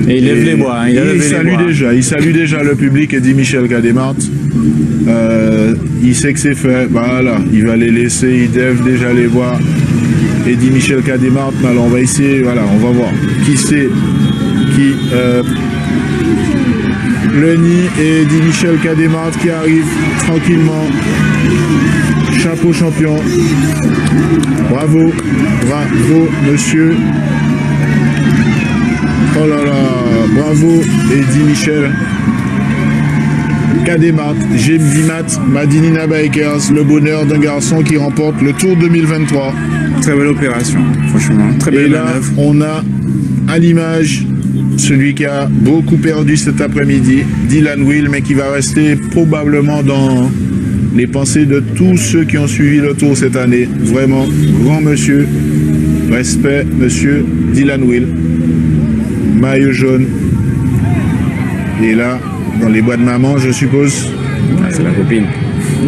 Et il lève les bras. Hein, il salue déjà le public et dit Michel Cademart. Il sait que c'est fait. Voilà, il va les laisser. Il lève déjà les bras. Et dit Michel Cademart. Alors on va essayer. Voilà, on va voir qui c'est qui. Lenny et dit Michel Cademart qui arrive tranquillement. Chapeau champion. Bravo, bravo monsieur. Oh là là, bravo Eddie Michel Cademart, Dimat, Madinina Bikers, le bonheur d'un garçon qui remporte le Tour 2023. Très belle opération, franchement, très belle manœuvre. Et là, on a à l'image celui qui a beaucoup perdu cet après-midi, Dylan Will, mais qui va rester probablement dans les pensées de tous ceux qui ont suivi le Tour cette année. Vraiment, grand monsieur, respect, monsieur Dylan Will. Maillot jaune. Et là, dans les bois de maman, je suppose. Ah, c'est la copine.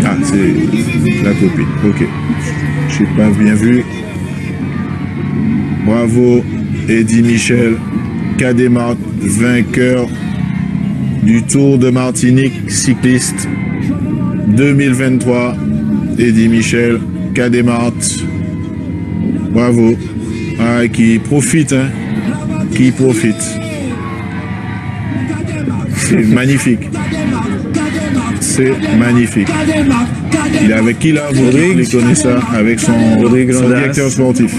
Ah, c'est la copine. Ok. Je n'ai pas bien vu. Bravo, Eddie Michel Cademart, vainqueur du Tour de Martinique cycliste 2023. Eddie Michel Cademart. Bravo. Ah, qui profite, hein. Qui profite. C'est magnifique. C'est magnifique. Il est avec qui là? Vous connaissez ça? Avec son directeur sportif.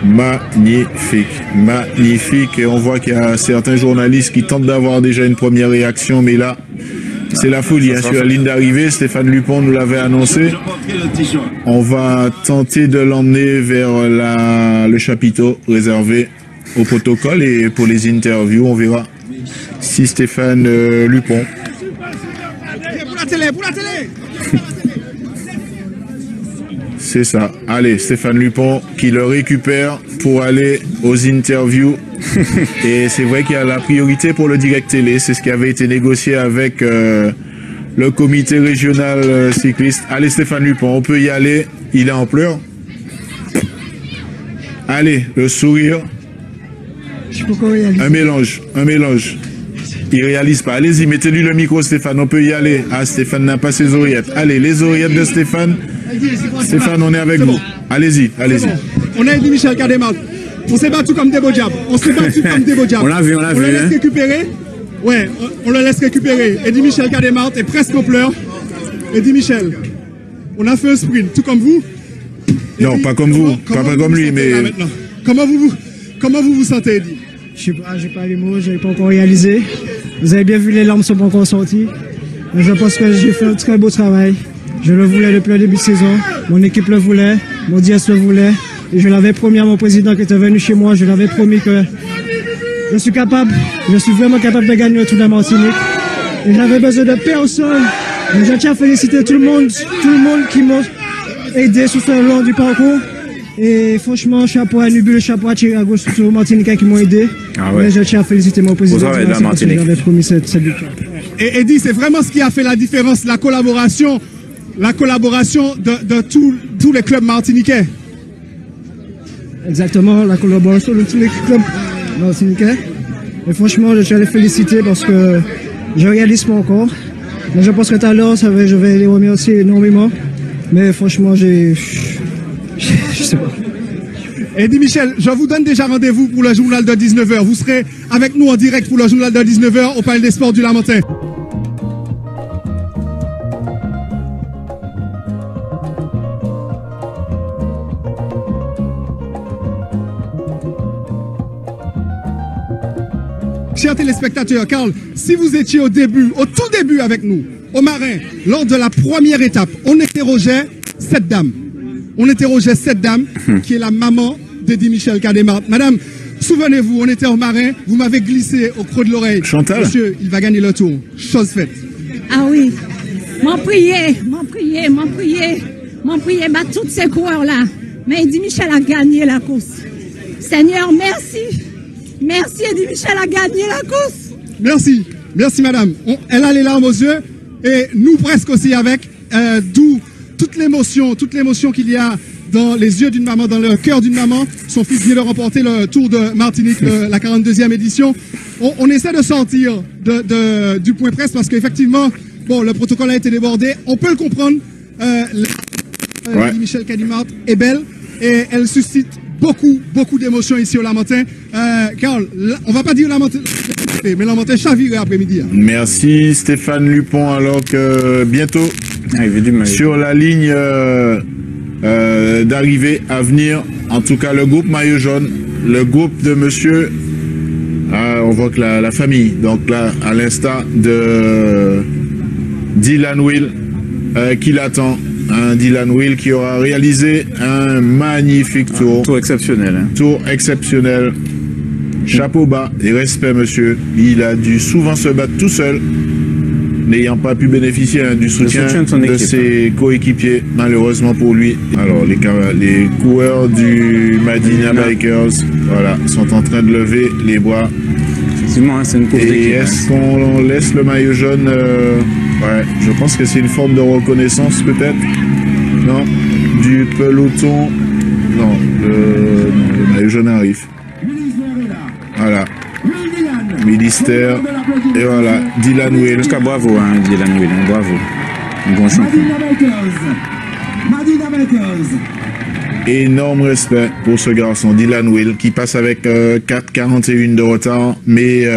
Magnifique. Magnifique. Et on voit qu'il y a certains journalistes qui tentent d'avoir déjà une première réaction, mais là, c'est la folie. Hein. Sur la ligne d'arrivée, Stéphane Lupon nous l'avait annoncé. On va tenter de l'emmener vers le chapiteau réservé au protocole et pour les interviews, on verra si Stéphane Lupon. Pour la télé. C'est ça. Allez, Stéphane Lupon qui le récupère pour aller aux interviews. Et c'est vrai qu'il y a la priorité pour le direct télé. C'est ce qui avait été négocié avec le comité régional cycliste. Allez, Stéphane Lupon, on peut y aller. Il est en pleurs. Allez, le sourire. Un mélange. Il réalise pas. Allez-y, mettez-lui le micro, Stéphane. On peut y aller. Ah, Stéphane n'a pas ses oreillettes. Allez, les oreillettes de Stéphane. Stéphane, on est avec vous. Allez-y. On a Eddie Michel Cademart. On s'est battu comme des beaux diables. On l'a vu. On le laisse récupérer. Ouais, on le laisse récupérer. Eddie Michel Cademart est presque en pleurs. Eddie Michel, on a fait un sprint, tout comme vous. Non, pas comme vous. Pas comme lui, mais... Comment vous vous sentez, Eddie? Je sais pas, j'ai pas les mots, je n'ai pas encore réalisé. Vous avez bien vu, les larmes sont pas encore sorties. Mais je pense que j'ai fait un très beau travail. Je le voulais depuis le début de saison. Mon équipe le voulait, mon DS le voulait. Et je l'avais promis à mon président qui était venu chez moi. Je l'avais promis que je suis vraiment capable de gagner le Tour de Martinique. Et je n'avais besoin de personne. Mais je tiens à féliciter tout le monde qui m'a aidé sur ce long du parcours. Et franchement, chapeau à Nubule, chapeau à Thierry sur Martinique qui m'ont aidé. Ah ouais. Mais je tiens à féliciter mon président. J'avais promis cette victoire. Et Eddie, c'est vraiment ce qui a fait la différence, la collaboration de tous les clubs martiniquais. Exactement, la collaboration de tous les clubs martiniquais. Et franchement, je tiens à les féliciter parce que je ne réalise pas encore. Mais je pense que tout à l'heure, je vais les remercier énormément. Mais franchement, je sais pas. Eddie Michel, je vous donne déjà rendez-vous pour le journal de 19h. Vous serez avec nous en direct pour le journal de 19h au Palais des Sports du Lamentin. Chers téléspectateurs, Karl, si vous étiez au tout début avec nous, au Marin, lors de la première étape, on interrogeait cette dame. Qui est la maman d'Eddie Michel Cademart. Madame, souvenez-vous, on était au Marin, vous m'avez glissé au creux de l'oreille. Chantal. Monsieur, il va gagner le Tour. Chose faite. Ah oui, m'en prier, bah, tous ces coureurs-là. Mais Eddie Michel a gagné la course. Seigneur, merci. Merci, Eddie Michel a gagné la course. Merci madame. Elle a les larmes aux yeux et nous presque aussi avec, d'où toute l'émotion qu'il y a dans les yeux d'une maman, dans le cœur d'une maman. Son fils vient de remporter le Tour de Martinique, la 42e édition. On essaie de sortir du point presse parce qu'effectivement, bon, le protocole a été débordé. On peut le comprendre. Michel Cadimart est belle et elle suscite beaucoup d'émotions ici au Lamentin. Carl, on va pas dire Lamentin, mais Lamentin chaviré après-midi. Merci Stéphane Lupon, alors que bientôt sur la ligne d'arrivée à venir, en tout cas le groupe maillot jaune, le groupe de monsieur, on voit que la famille, donc là à l'instar de Dylan Will qui l'attend. Un Dylan Will qui aura réalisé un magnifique tour. Tour exceptionnel. Hein. Tour exceptionnel. Chapeau bas et respect, monsieur. Il a dû souvent se battre tout seul, n'ayant pas pu bénéficier du soutien de ses coéquipiers, malheureusement pour lui. Alors, les coureurs du Madina Bikers, voilà, sont en train de lever les bras. Effectivement, c'est une course d'équipe. Et est-ce qu'on laisse le maillot jaune ouais, je pense que c'est une forme de reconnaissance peut-être. Non, du peloton. Non, le maillot jaune arrive. Voilà. Ministère. Et voilà, Dylan Will. En tout cas, bravo, hein, Dylan Will. Bravo. Un bon champion. Énorme respect pour ce garçon, Dylan Will, qui passe avec 4,41 de retard, mais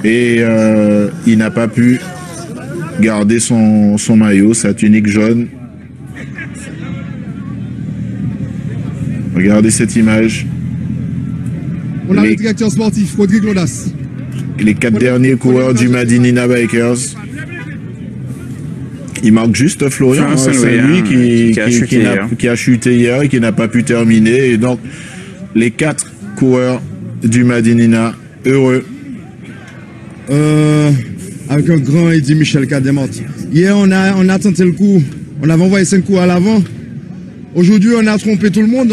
il n'a pas pu garder son maillot, sa tunique jaune. Regardez cette image. On a le directeur sportif, Rodrigue Lodas. Les 4 derniers coureurs du Madinina Bikers. Il manque juste Florian, c'est lui qui a chuté hier et qui n'a pas pu terminer. Et donc, les 4 coureurs du Madinina, heureux. Avec un grand Eddy Michel Cadimart. Hier, on a tenté le coup. On avait envoyé 5 coups à l'avant. Aujourd'hui, on a trompé tout le monde.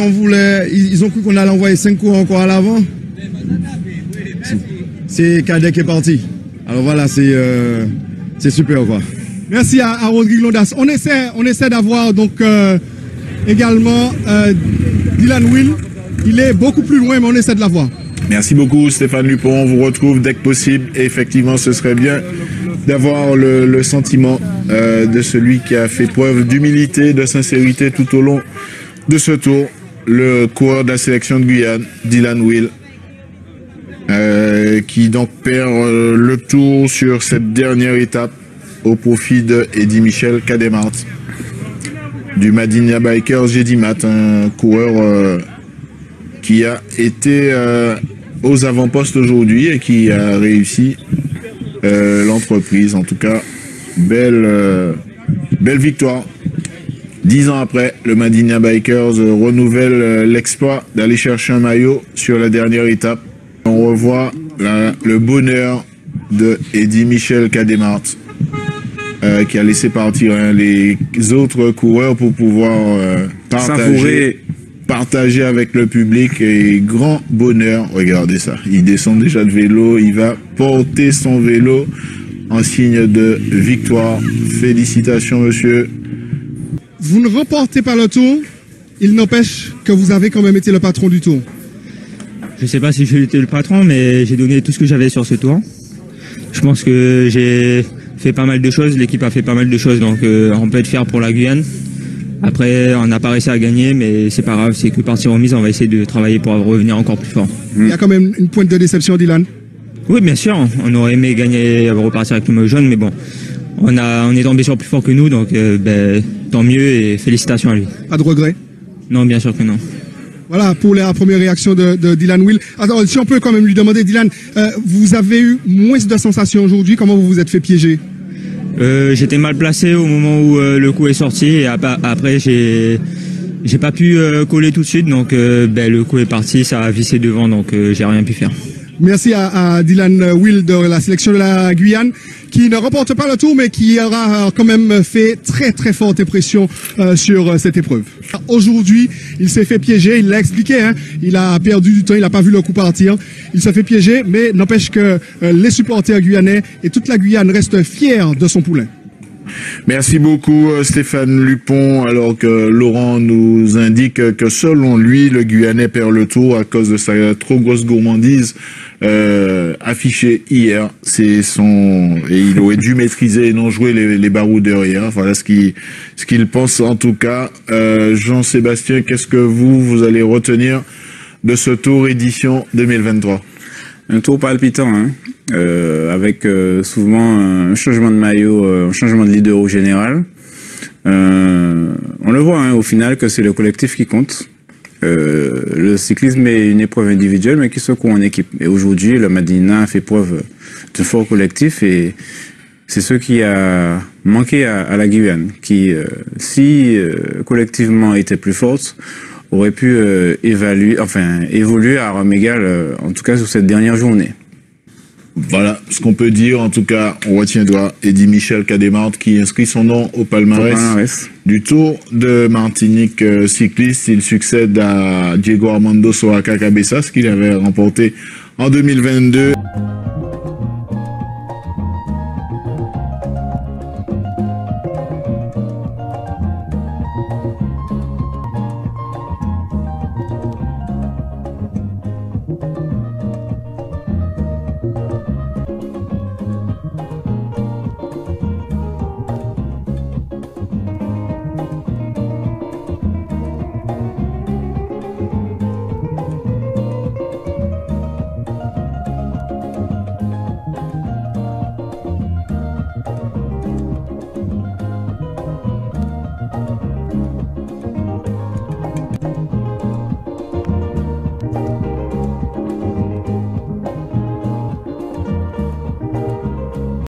Ils ont cru qu'on allait envoyer 5 coups encore à l'avant. C'est Cadet qui est parti. Alors voilà, c'est super quoi. Merci à Rodrigue Lodas. On essaie d'avoir donc également Dylan Will. Il est beaucoup plus loin, mais on essaie de l'avoir. Merci beaucoup Stéphane Lupon. On vous retrouve dès que possible. Et effectivement, ce serait bien d'avoir le sentiment de celui qui a fait preuve d'humilité, de sincérité tout au long de ce tour. Le coureur de la sélection de Guyane, Dylan Will, qui donc perd le tour sur cette dernière étape au profit de Eddy Michel Cadimart du Madinina Bikers Gédimat, un coureur qui a été aux avant-postes aujourd'hui et qui a réussi l'entreprise. En tout cas, belle victoire. 10 ans après, le Madinina Bikers renouvelle l'exploit d'aller chercher un maillot sur la dernière étape. On revoit le bonheur de Eddy Michel Cadimart, qui a laissé partir les autres coureurs pour pouvoir partager avec le public, et grand bonheur. Regardez ça, il descend déjà de vélo, il va porter son vélo en signe de victoire. Félicitations monsieur. Vous ne remportez pas le tour, il n'empêche que vous avez quand même été le patron du tour. Je ne sais pas si j'ai été le patron, mais j'ai donné tout ce que j'avais sur ce tour. Je pense que j'ai fait pas mal de choses, l'équipe a fait pas mal de choses, donc on peut être fier pour la Guyane. Après, on n'a pas réussi à gagner, mais c'est pas grave, c'est que partie remise, on va essayer de travailler pour revenir encore plus fort. Il y a quand même une pointe de déception, Dylan. Oui, bien sûr, on aurait aimé gagner, repartir avec le maillot jaune, mais bon, on est tombé sur plus fort que nous, donc tant mieux et félicitations à lui. Pas de regret? Non, bien sûr que non. Voilà pour la première réaction de Dylan Will. Alors, si on peut quand même lui demander, Dylan, vous avez eu moins de sensations aujourd'hui, comment vous vous êtes fait piéger? J'étais mal placé au moment où le coup est sorti, et après j'ai pas pu coller tout de suite, donc le coup est parti, ça a vissé devant, donc j'ai rien pu faire. Merci à Dylan Will de la sélection de la Guyane, qui ne remporte pas le tour, mais qui aura quand même fait très forte impression sur cette épreuve. Aujourd'hui, il s'est fait piéger, il l'a expliqué, hein, il a perdu du temps, il n'a pas vu le coup partir. Il s'est fait piéger, mais n'empêche que les supporters guyanais et toute la Guyane restent fiers de son poulain. Merci beaucoup Stéphane Lupon, alors que Laurent nous indique que selon lui, le Guyanais perd le tour à cause de sa trop grosse gourmandise affichée hier. Et il aurait dû maîtriser et non jouer les baroudeurs hier. Voilà ce qu'il pense en tout cas. Jean-Sébastien, qu'est-ce que vous allez retenir de ce tour édition 2023? Un tour palpitant, hein, avec souvent un changement de maillot, un changement de leader au général. On le voit hein, au final que c'est le collectif qui compte. Le cyclisme est une épreuve individuelle mais qui se court en équipe. Et aujourd'hui, le Madina a fait preuve d'un fort collectif et c'est ce qui a manqué à la Guyane, qui, si collectivement était plus forte, aurait pu évoluer à armes égales, en tout cas sur cette dernière journée. Voilà ce qu'on peut dire. En tout cas, on retiendra Eddy Michel Cademart qui inscrit son nom au palmarès du Tour de Martinique cycliste. Il succède à Diego Armando Soraka Cabezas qu'il avait remporté en 2022.